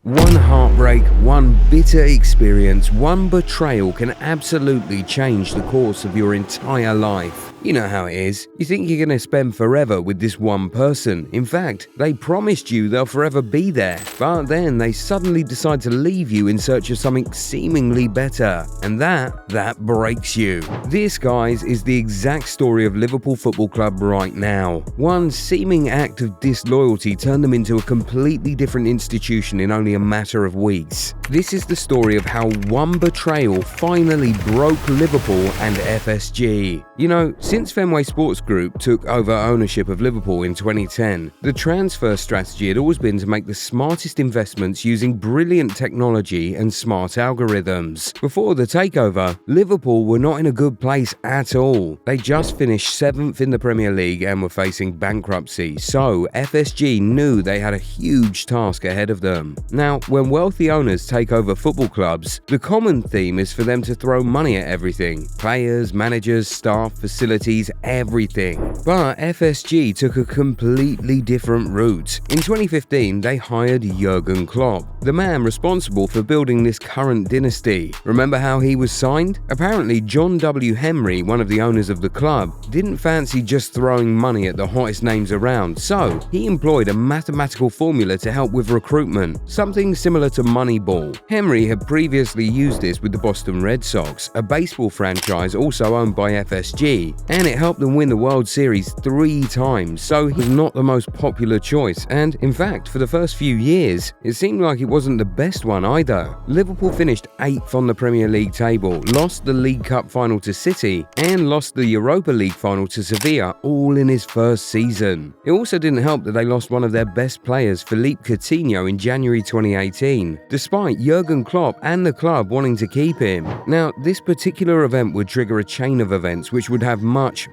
One heartbreak, one bitter experience, one betrayal can absolutely change the course of your entire life. You know how it is. You think you're going to spend forever with this one person. In fact, they promised you they'll forever be there. But then they suddenly decide to leave you in search of something seemingly better. And that breaks you. This, guys, is the exact story of Liverpool Football Club right now. One seeming act of disloyalty turned them into a completely different institution in only a matter of weeks. This is the story of how one betrayal finally broke Liverpool and FSG. You know, since Fenway Sports Group took over ownership of Liverpool in 2010, the transfer strategy had always been to make the smartest investments using brilliant technology and smart algorithms. Before the takeover, Liverpool were not in a good place at all. They just finished 7th in the Premier League and were facing bankruptcy, so FSG knew they had a huge task ahead of them. Now, when wealthy owners take over football clubs, the common theme is for them to throw money at everything: players, managers, staff, facilities, everything. But FSG took a completely different route. In 2015, they hired Jurgen Klopp, the man responsible for building this current dynasty. Remember how he was signed? Apparently, John W. Henry, one of the owners of the club, didn't fancy just throwing money at the hottest names around, so he employed a mathematical formula to help with recruitment, something similar to Moneyball. Henry had previously used this with the Boston Red Sox, a baseball franchise also owned by FSG, and it helped them win the World Series 3 times, so he was not the most popular choice, and in fact, for the first few years, it seemed like it wasn't the best one either. Liverpool finished 8th on the Premier League table, lost the League Cup final to City, and lost the Europa League final to Sevilla, all in his first season. It also didn't help that they lost one of their best players, Philippe Coutinho, in January 2018, despite Jurgen Klopp and the club wanting to keep him. Now, this particular event would trigger a chain of events which would have much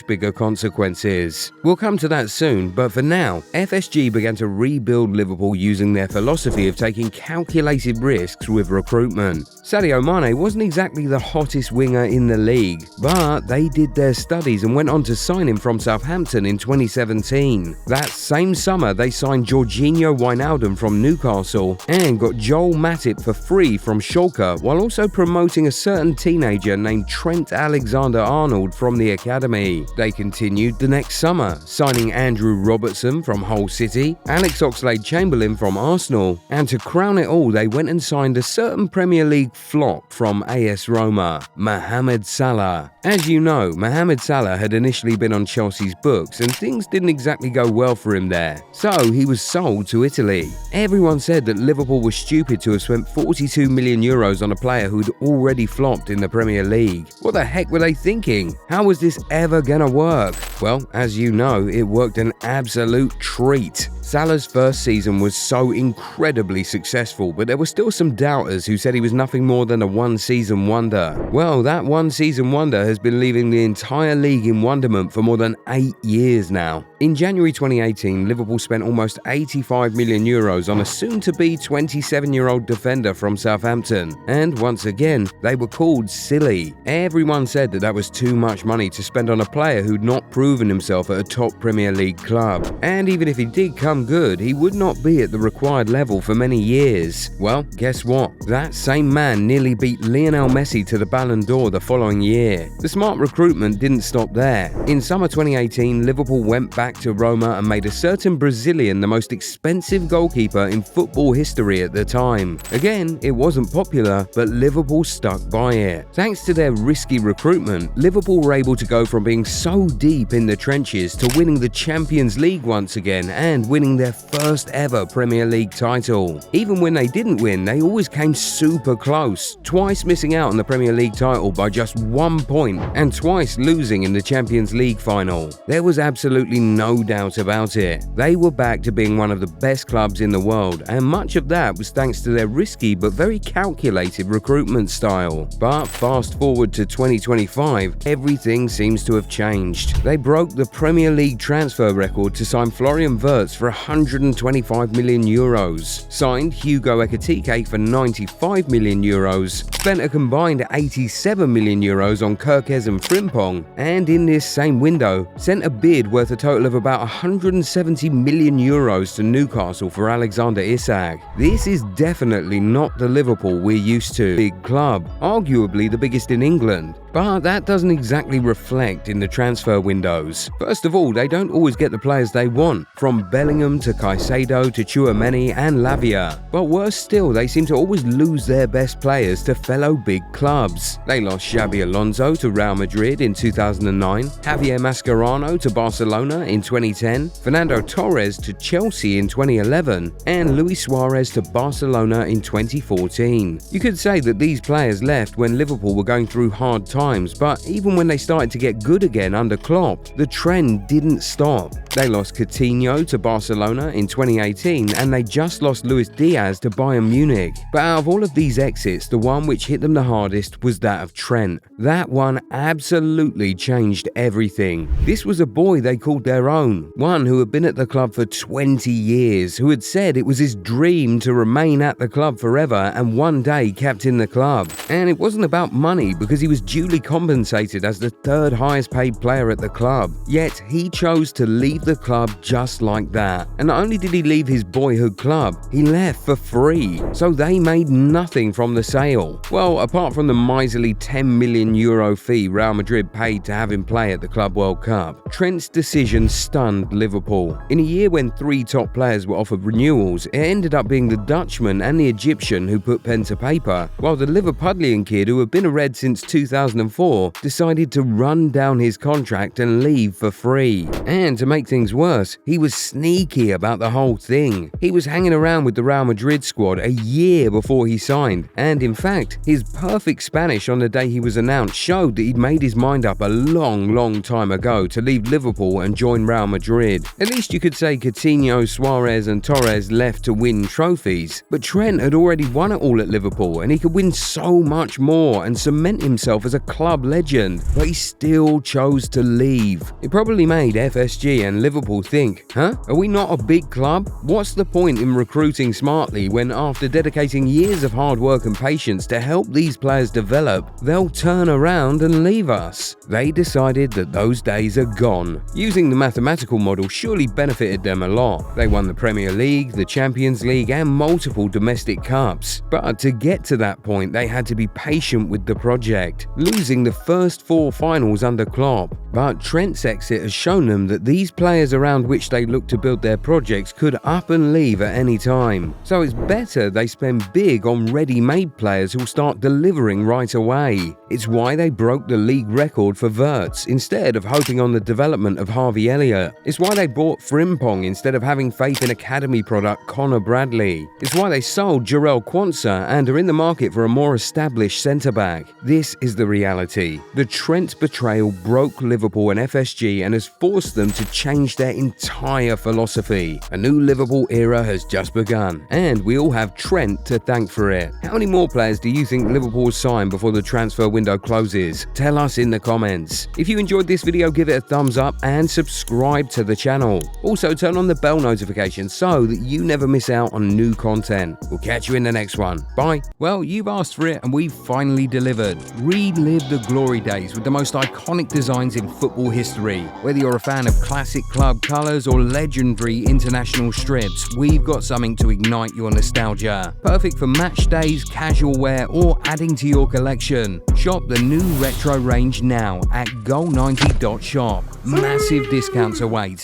bigger consequences. We'll come to that soon, but for now, FSG began to rebuild Liverpool using their philosophy of taking calculated risks with recruitment. Sadio Mane wasn't exactly the hottest winger in the league, but they did their studies and went on to sign him from Southampton in 2017. That same summer, they signed Georginio Wijnaldum from Newcastle and got Joel Matip for free from Schalke, while also promoting a certain teenager named Trent Alexander-Arnold from the academy. They continued the next summer, signing Andrew Robertson from Hull City, Alex Oxlade-Chamberlain from Arsenal, and to crown it all, they went and signed a certain Premier League flop from AS Roma, Mohamed Salah. As you know, Mohamed Salah had initially been on Chelsea's books and things didn't exactly go well for him there, so he was sold to Italy. Everyone said that Liverpool was stupid to have spent 42 million euros on a player who'd already flopped in the Premier League. What the heck were they thinking? How was this ever gonna work? Well, as you know, it worked an absolute treat. Salah's first season was so incredibly successful, but there were still some doubters who said he was nothing more than a one-season wonder. Well, that one-season wonder has been leaving the entire league in wonderment for more than 8 years now. In January 2018, Liverpool spent almost 85 million euros on a soon-to-be 27-year-old defender from Southampton, and once again, they were called silly. Everyone said that was too much money to spend on a player who'd not proven himself at a top Premier League club, and even if he did come good, he would not be at the required level for many years. Well, guess what? That same man nearly beat Lionel Messi to the Ballon d'Or the following year. The smart recruitment didn't stop there. In summer 2018, Liverpool went back to Roma and made a certain Brazilian the most expensive goalkeeper in football history at the time. Again, it wasn't popular, but Liverpool stuck by it. Thanks to their risky recruitment, Liverpool were able to go from being so deep in the trenches to winning the Champions League once again and winning their first ever Premier League title. Even when they didn't win, they always came super close, twice missing out on the Premier League title by just 1 point and twice losing in the Champions League final. There was absolutely no doubt about it. They were back to being one of the best clubs in the world, and much of that was thanks to their risky but very calculated recruitment style. But fast forward to 2025, everything seems to have changed. They broke the Premier League transfer record to sign Florian Wirtz for 125 million euros, signed Hugo Ekitike for 95 million euros, spent a combined 87 million euros on Kerkez and Frimpong, and in this same window, sent a bid worth a total of about 170 million euros to Newcastle for Alexander Isak. This is definitely not the Liverpool we're used to. Big club, arguably the biggest in England. But that doesn't exactly reflect in the transfer windows. First of all, they don't always get the players they want, from Bellingham to Caicedo to Tchouaméni and Lavia. But worse still, they seem to always lose their best players to fellow big clubs. They lost Xabi Alonso to Real Madrid in 2009, Javier Mascherano to Barcelona in 2010, Fernando Torres to Chelsea in 2011, and Luis Suarez to Barcelona in 2014. You could say that these players left when Liverpool were going through hard times, but even when they started to get good again under Klopp, the trend didn't stop. They lost Coutinho to Barcelona in 2018, and they just lost Luis Diaz to Bayern Munich. But out of all of these exits, the one which hit them the hardest was that of Trent. That one absolutely changed everything. This was a boy they called their own, one who had been at the club for 20 years, who had said it was his dream to remain at the club forever and one day captain the club. And it wasn't about money, because he was duly compensated as the third highest paid player at the club. Yet he chose to leave the club just like that. And not only did he leave his boyhood club, he left for free. So they made nothing from the sale. Well, apart from the miserly 10 million euro fee Real Madrid paid to have him play at the Club World Cup, Trent's decision stunned Liverpool. In a year when 3 top players were offered renewals, it ended up being the Dutchman and the Egyptian who put pen to paper, while the Liverpudlian kid, who had been a Red since 2004, decided to run down his contract and leave for free. And to make things worse, he was sneaky about the whole thing. He was hanging around with the Real Madrid squad a year before he signed, and in fact, his perfect Spanish on the day he was announced showed that he'd made his mind up a long time ago to leave Liverpool and join Real Madrid. At least you could say Coutinho, Suarez and Torres left to win trophies, but Trent had already won it all at Liverpool, and he could win so much more and cement himself as a club legend, but he still chose to leave. It probably made FSG and Liverpool think, are we not a big club? What's the point in recruiting smartly when, after dedicating years of hard work and patience to help these players develop, they'll turn around and leave us? They decided that those days are gone. Using the mathematical model surely benefited them a lot. They won the Premier League, the Champions League and multiple domestic cups. But to get to that point, they had to be patient with the project, losing the first 4 finals under Klopp. But Trent's exit has shown them that these players around which they look to build their projects could up and leave at any time. So it's better they spend big on ready-made players who'll start delivering right away. It's why they broke the league record for Wirtz instead of hoping on the development of Harvey Elliott. It's why they bought Frimpong instead of having faith in academy product Connor Bradley. It's why they sold Jarell Quansah and are in the market for a more established centre-back. This is the reality. The Trent betrayal broke Liverpool and FSG and has forced them to change their entire philosophy. A new Liverpool era has just begun, and we all have Trent to thank for it. How many more players do you think Liverpool will sign before the transfer window closes? Tell us in the comments. If you enjoyed this video, give it a thumbs up and subscribe to the channel. Also, turn on the bell notification so that you never miss out on new content. We'll catch you in the next one. Bye. Well, you've asked for it and we've finally delivered. Relive the glory days with the most iconic designs in football history. Whether you're a fan of classic club colours or legendary international strips, we've got something to ignite your nostalgia. Perfect for match days, casual wear or adding to your collection. Shop the new retro range now at goal90.shop. Massive discounts await.